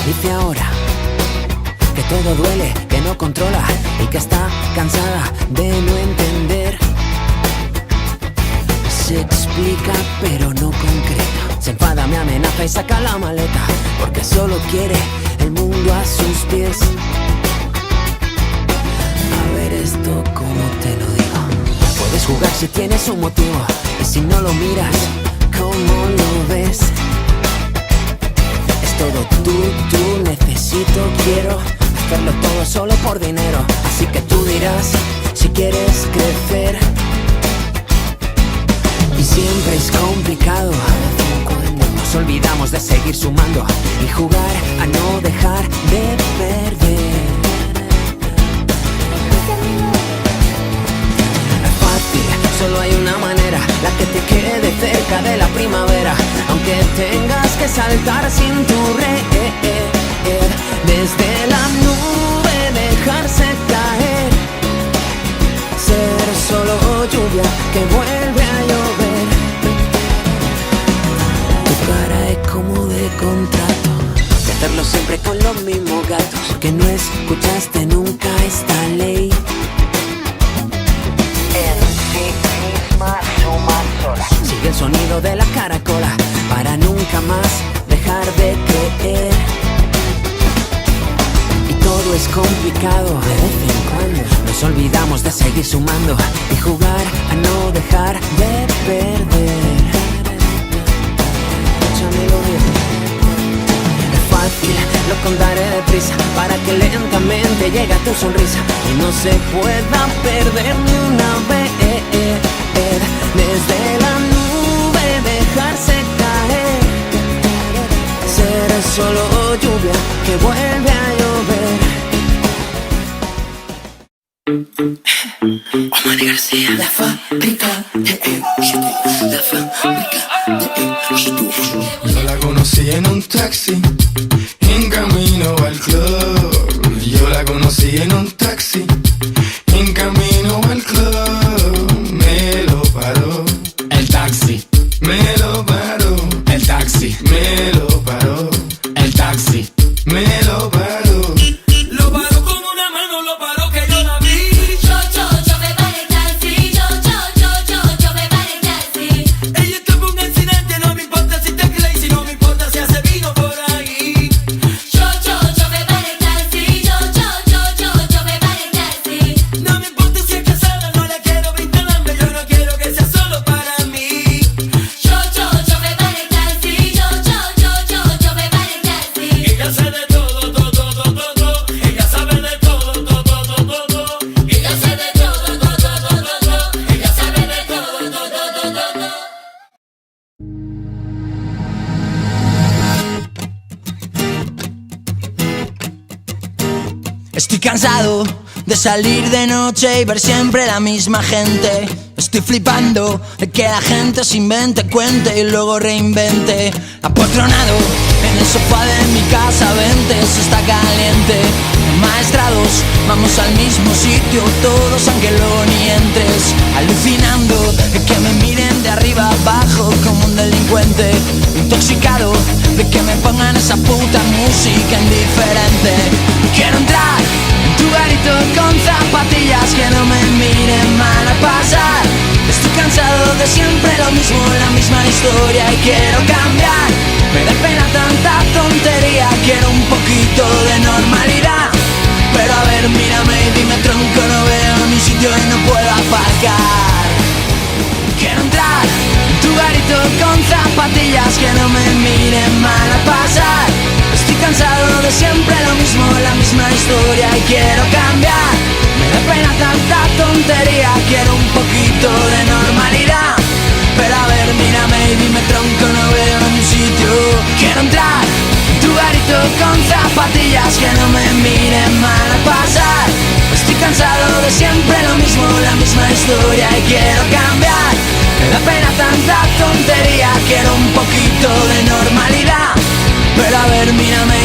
Dice ahora que todo duele, que no controla y que está cansada de no entender. Se explica pero no concreta. Se enfada, me amenaza y saca la maleta porque solo quiere el mundo a sus pies. A ver esto como te lo digo. Puedes jugar si tienes un motivo y si no lo miras, ¿cómo lo ves? Todo tú, necesito, quiero hacerlo todo solo por dinero. Así que tú dirás si quieres crecer. Y siempre es complicado. Nos olvidamos de seguir sumando y jugar a no dejar de perder. No es fácil, solo hay una manera, la que te quede cerca de la primavera. Aunque tengas que saltar sin tu red, desde la nube dejarse caer. Ser solo lluvia que vuelve a llover. Tu cara es como de contrato, de hacerlo siempre con los mismos gatos, porque no escuchaste nunca esta ley. En sí misma suma sola. Sigue el sonido de la caracola para nunca más dejar de creer. Y todo es complicado de vez en cuando. Nos olvidamos de seguir sumando y jugar a no dejar de perder. Escúchamelo bien. Es fácil, lo contaré deprisa para que lentamente llegue a tu sonrisa y no se pueda perder ni una vez. Desde la nube dejarse caer. Ser solo lluvia que vuelve a llover. Omar García, la fábrica de éxito. La fábrica de éxito. Yo la conocí en un taxi, en camino al club. Yo la conocí en un taxi, en camino al club. Me lo paró el taxi, me lo paró el taxi, me lo paró el taxi. me lo paró. Lo paró con una mano, lo paró que yo la vi. Yo me paré el taxi. Yo me paré el taxi. Ella tuvo un accidente, no me importa si te crazy, no me importa si hace vino por ahí. Yo me paré el taxi. Yo me paré el taxi. No me importa si es casada, no la quiero brindar hambre, yo no quiero que sea solo para mí. Yo me paré el taxi. Yo me paré el taxi. Ella sabe de todo, todo. Ella sabe de todo, todo. Ella sabe de todo, todo. Ella sabe de todo, todo. Estoy cansado de salir de noche y ver siempre la misma gente. Estoy flipando de que la gente se invente, cuente y luego reinvente. Apotronado en el sofá de mi casa, vente, eso está caliente. Maestrados, vamos al mismo sitio todos aunque luego ni entres. Alucinando de que me miren de arriba abajo como un delincuente. Intoxicado de que me pongan esa puta música indiferente. Quiero entrar en tu garito con zapatillas que no me miren mal a pasar. Estoy cansado de siempre lo mismo, la misma historia y quiero cambiar. Me da pena tanta tontería, quiero un poquito de normalidad. Pero a ver, mírame y dime tronco, no veo mi sitio y no puedo aparcar. Quiero entrar en tu garito con zapatillas que no me miren mal a pasar. Estoy cansado de siempre lo mismo, la misma historia y quiero cambiar. Me da pena tanta tontería, quiero un poquito de normalidad. Pero a ver, mírame y dime tronco, no veo mi sitio. Quiero entrar en tu garito con zapatillas zapatillas que no me miren mal al pasar. Estoy cansado de siempre lo mismo, la misma historia y quiero cambiar. Me da pena tanta tontería, quiero un poquito de normalidad. Pero a ver, mírame